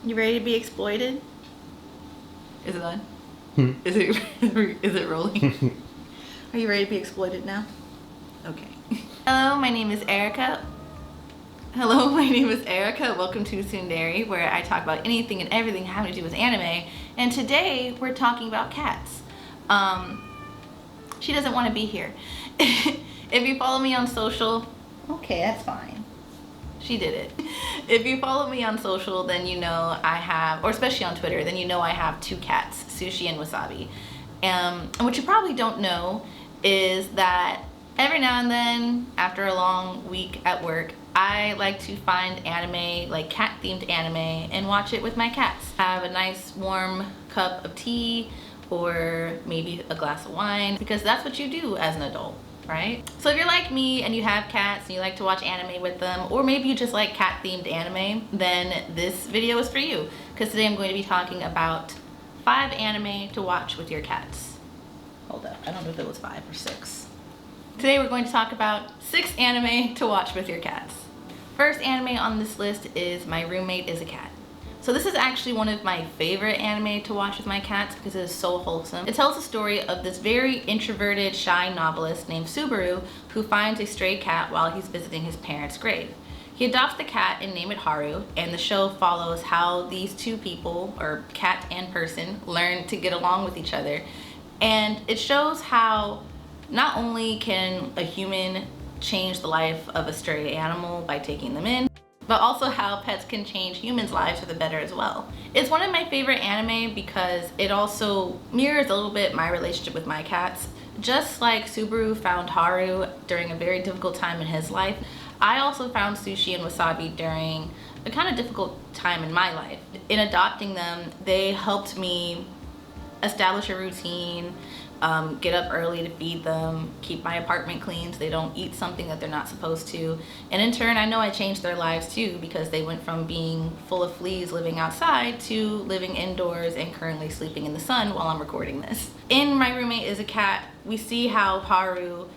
You ready to be exploited? Is it on? Hmm. Is it rolling? Are you ready to be exploited now? Okay. Hello, my name is Erica. Welcome to Tsundere, where I talk about anything and everything having to do with anime. And today we're talking about cats. She doesn't want to be here. If you follow me on social, Okay, that's fine. she did it. If you follow me on social, then you know I have, or especially on Twitter, then you know I have two cats, Sushi and Wasabi. And what you probably don't know is that every now and then, after a long week at work, I like to find anime, like cat-themed anime, and watch it with my cats. Have a nice warm cup of tea, or maybe a glass of wine, because that's what you do as an adult, right? So if you're like me and you have cats and you like to watch anime with them, or maybe you just like cat-themed anime, then this video is for you, because today I'm going to be talking about 5 anime to watch with your cats. Hold up, I don't know if it was 5 or 6. Today we're going to talk about 6 anime to watch with your cats. First anime on this list is My Roommate is a Cat. So this is actually one of my favorite anime to watch with my cats because it is so wholesome. It tells the story of this very introverted, shy novelist named Subaru who finds a stray cat while he's visiting his parents' grave. He adopts the cat and names it Haru, and the show follows how these two people, or cat and person, learn to get along with each other. And it shows how not only can a human change the life of a stray animal by taking them in, but also how pets can change humans' lives for the better as well. It's one of my favorite anime because it also mirrors a little bit my relationship with my cats. Just like Subaru found Haru during a very difficult time in his life, I also found Sushi and Wasabi during a kind of difficult time in my life. In adopting them, they helped me establish a routine, get up early to feed them, keep my apartment clean so they don't eat something that they're not supposed to. And in turn, I know I changed their lives too, because they went from being full of fleas living outside to living indoors and currently sleeping in the sun while I'm recording this. In My Roommate is a Cat, we see how Haru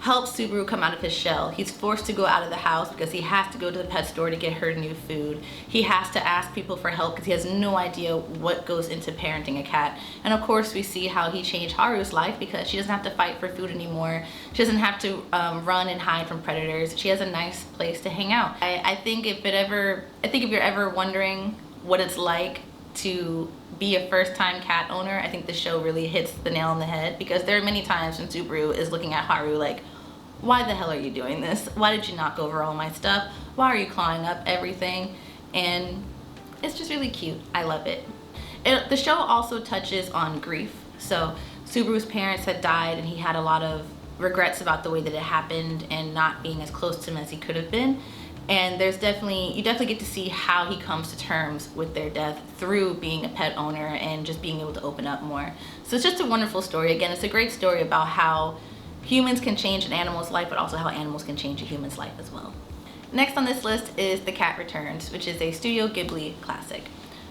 helps Subaru come out of his shell. He's forced to go out of the house because he has to go to the pet store to get her new food. He has to ask people for help because he has no idea what goes into parenting a cat. And of course we see how he changed Haru's life because she doesn't have to fight for food anymore. She doesn't have to run and hide from predators. She has a nice place to hang out. I think if you're ever wondering what it's like to be a first-time cat owner, I think the show really hits the nail on the head, because there are many times when Subaru is looking at Haru like, why the hell are you doing this? Why did you knock over all my stuff? Why are you clawing up everything? And it's just really cute. I love it. The show also touches on grief. So Subaru's parents had died and he had a lot of regrets about the way that it happened and not being as close to them as he could have been. And you definitely get to see how he comes to terms with their death through being a pet owner and just being able to open up more. So it's just a wonderful story. Again, it's a great story about how humans can change an animal's life, but also how animals can change a human's life as well. Next on this list is The Cat Returns, which is a Studio Ghibli classic.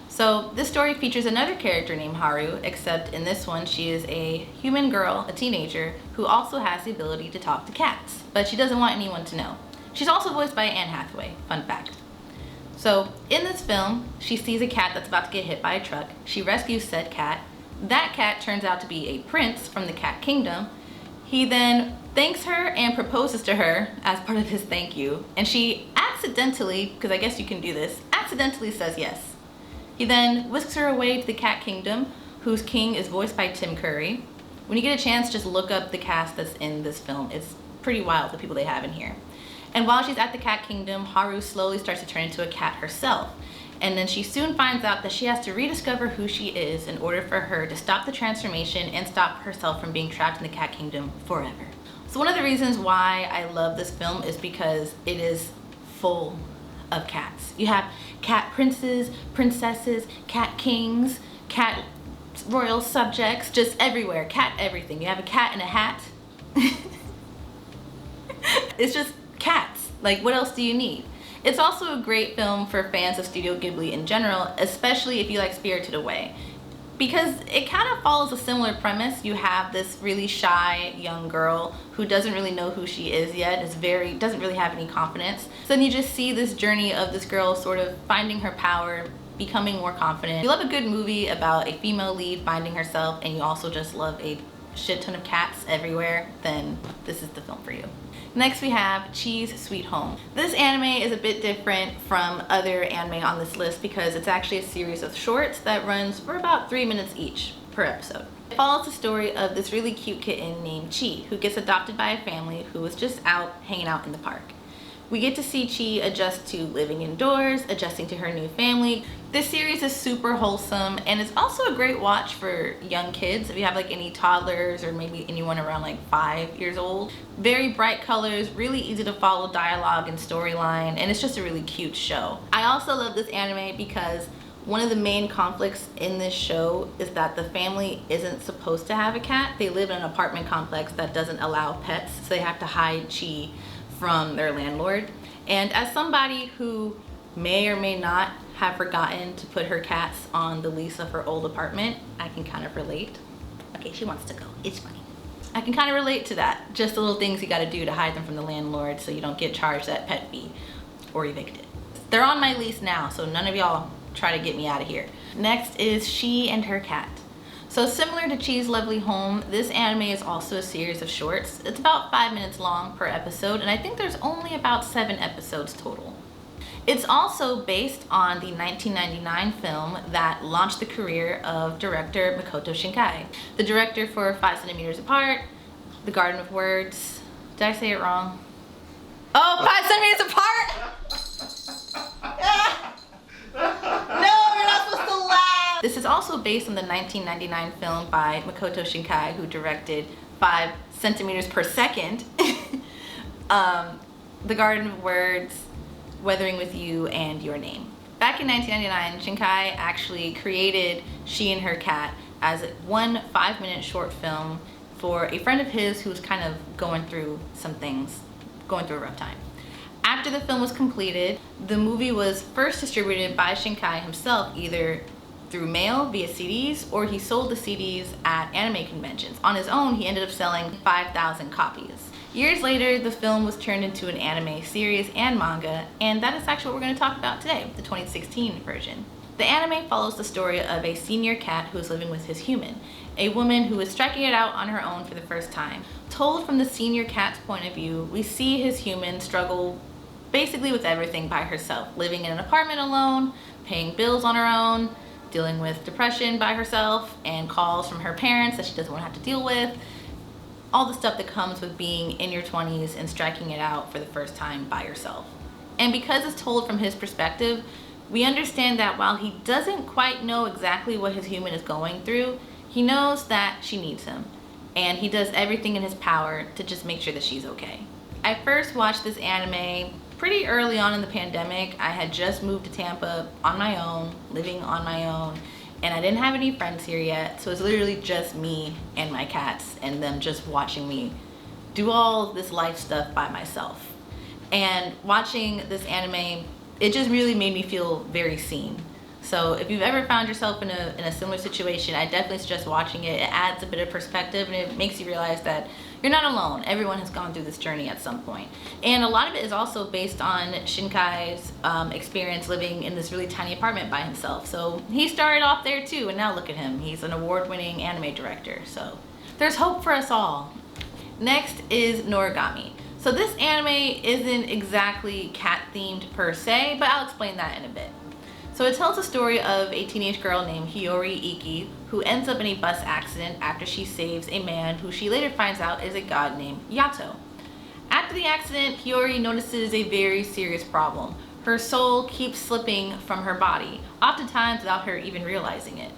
So this story features another character named Haru, except in this one she is a human girl, a teenager, who also has the ability to talk to cats, but she doesn't want anyone to know. She's also voiced by Anne Hathaway, fun fact. So in this film, she sees a cat that's about to get hit by a truck. She rescues said cat. That cat turns out to be a prince from the cat kingdom. He then thanks her and proposes to her as part of his thank you. And she accidentally, because I guess you can do this, accidentally says yes. He then whisks her away to the cat kingdom, whose king is voiced by Tim Curry. When you get a chance, just look up the cast that's in this film. It's pretty wild, the people they have in here. And while she's at the cat kingdom, Haru slowly starts to turn into a cat herself. And then she soon finds out that she has to rediscover who she is in order for her to stop the transformation and stop herself from being trapped in the cat kingdom forever. So one of the reasons why I love this film is because it is full of cats. You have cat princes, princesses, cat kings, cat royal subjects, just everywhere, cat everything. You have a cat in a hat. It's just cats. Like, what else do you need? It's also a great film for fans of Studio Ghibli in general, especially if you like Spirited Away, because it kind of follows a similar premise. You have this really shy young girl who doesn't really know who she is yet, doesn't really have any confidence. So then you just see this journey of this girl sort of finding her power becoming more confident. If you love a good movie about a female lead finding herself and you also just love a shit ton of cats everywhere, then this is the film for you. Next we have Chi's Sweet Home. This anime is a bit different from other anime on this list because it's actually a series of shorts that runs for about 3 minutes each per episode. It follows the story of this really cute kitten named Chi who gets adopted by a family who was just out hanging out in the park. We get to see Chi adjust to living indoors, adjusting to her new family. This series is super wholesome and it's also a great watch for young kids if you have like any toddlers or maybe anyone around like 5 years old. Very bright colors, really easy to follow dialogue and storyline, and it's just a really cute show. I also love this anime because one of the main conflicts in this show is that the family isn't supposed to have a cat. They live in an apartment complex that doesn't allow pets, so they have to hide Chi from their landlord. And as somebody who may or may not have forgotten to put her cats on the lease of her old apartment, I can kind of relate. Okay, she wants to go, it's funny. I can kind of relate to that. Just the little things you gotta do to hide them from the landlord so you don't get charged that pet fee or evicted. They're on my lease now, so none of y'all try to get me out of here. Next is She and Her Cat. So similar to Chi's Lovely Home, this anime is also a series of shorts. It's about 5 minutes long per episode, and I think there's only about 7 episodes total. It's also based on the 1999 film that launched the career of director Makoto Shinkai, the director for 5 Centimeters Apart, The Garden of Words. Did I say it wrong? Oh, 5 Centimeters Apart! No, you're not supposed to laugh! This is also based on the 1999 film by Makoto Shinkai, who directed 5 Centimeters Per Second, The Garden of Words, Weathering With You, and Your Name. Back in 1999, Shinkai actually created She and Her Cat as one 5-minute short film for a friend of his who was kind of going through some things, going through a rough time. After the film was completed, the movie was first distributed by Shinkai himself, either through mail via CDs, or he sold the CDs at anime conventions. On his own, he ended up selling 5,000 copies. Years later, the film was turned into an anime series and manga, and that is actually what we're going to talk about today, the 2016 version. The anime follows the story of a senior cat who is living with his human, a woman who is striking it out on her own for the first time. Told from the senior cat's point of view, we see his human struggle basically with everything by herself, living in an apartment alone, paying bills on her own, dealing with depression by herself, and calls from her parents that she doesn't want to have to deal with. All the stuff that comes with being in your 20s and striking it out for the first time by yourself. And because it's told from his perspective, we understand that while he doesn't quite know exactly what his human is going through, he knows that she needs him. And he does everything in his power to just make sure that she's okay. I first watched this anime pretty early on in the pandemic. I had just moved to Tampa on my own, living on my own, and I didn't have any friends here yet, so it was literally just me and my cats and them just watching me do all this life stuff by myself. And watching this anime, it just really made me feel very seen. So if you've ever found yourself in a similar situation, I definitely suggest watching it. It adds a bit of perspective and it makes you realize that you're not alone. Everyone has gone through this journey at some point. And a lot of it is also based on Shinkai's experience living in this really tiny apartment by himself. So he started off there too, and now look at him. He's an award-winning anime director. So there's hope for us all. Next is Noragami. So this anime isn't exactly cat themed per se, but I'll explain that in a bit. So it tells the story of a teenage girl named Hiyori Iki who ends up in a bus accident after she saves a man who she later finds out is a god named Yato. After the accident, Hiyori notices a very serious problem. Her soul keeps slipping from her body, oftentimes without her even realizing it.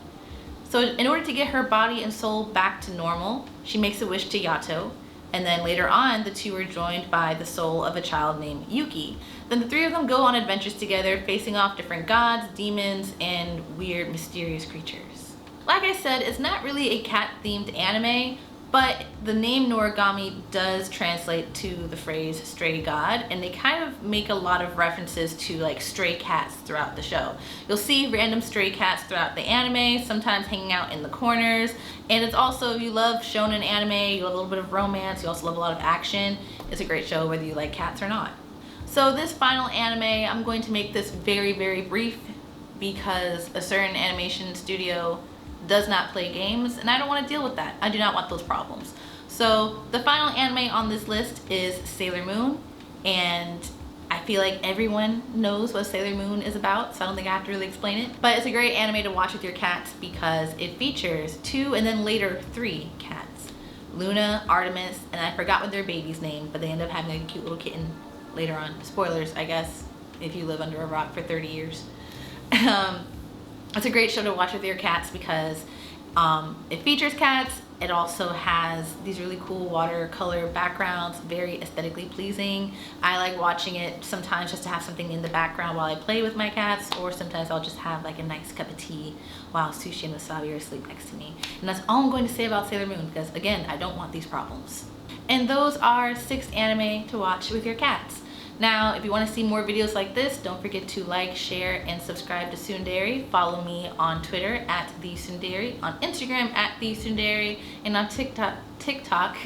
So in order to get her body and soul back to normal, she makes a wish to Yato, and then later on, the two are joined by the soul of a child named Yuki. Then the three of them go on adventures together, facing off different gods, demons, and weird, mysterious creatures. Like I said, it's not really a cat-themed anime, but the name Noragami does translate to the phrase stray god, and they kind of make a lot of references to like stray cats throughout the show. You'll see random stray cats throughout the anime, sometimes hanging out in the corners, and it's also, if you love shonen anime, you love a little bit of romance, you also love a lot of action, it's a great show whether you like cats or not. So this final anime, I'm going to make this very, very brief because a certain animation studio does not play games, and I don't want to deal with that. I do not want those problems. So the final anime on this list is Sailor Moon, and I feel like everyone knows what Sailor Moon is about, so I don't think I have to really explain it. But it's a great anime to watch with your cats because it features 2 and then later 3 cats. Luna, Artemis, and I forgot what their baby's name, but they end up having like a cute little kitten later on. Spoilers, I guess, if you live under a rock for 30 years. It's a great show to watch with your cats because it features cats. It also has these really cool watercolor backgrounds, very aesthetically pleasing. I like watching it sometimes just to have something in the background while I play with my cats, or sometimes I'll just have like a nice cup of tea while Sushi and Wasabi are asleep next to me. And that's all I'm going to say about Sailor Moon because, again, I don't want these problems. And those are 6 anime to watch with your cats. Now, if you want to see more videos like this, don't forget to like, share, and subscribe to Tsundere. Follow me on Twitter at @TheTsundere, on Instagram at @TheTsundere, and on TikTok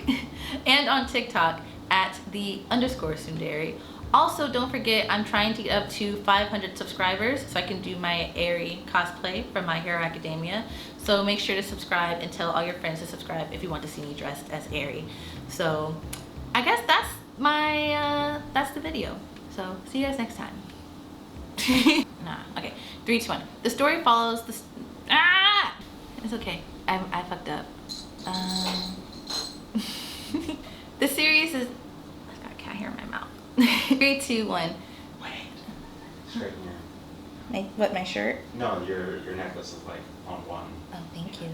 and on TikTok at @the_Tsundere. Also, don't forget, I'm trying to get up to 500 subscribers so I can do my Eri cosplay from My Hero Academia. So make sure to subscribe and tell all your friends to subscribe if you want to see me dressed as Eri. So I guess that's that's the video. So see you guys next time. Okay, 3, 2, 1. The story follows the it's okay, I fucked up. The series is, I got a cat hair in my mouth. 3, 2, 1. Wait. Straighten your... My shirt? No, your necklace is like on one. Oh, thank you.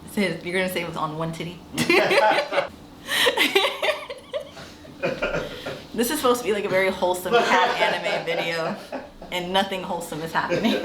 It says, you're gonna say it was on one titty. This is supposed to be like a very wholesome cat anime video, and nothing wholesome is happening.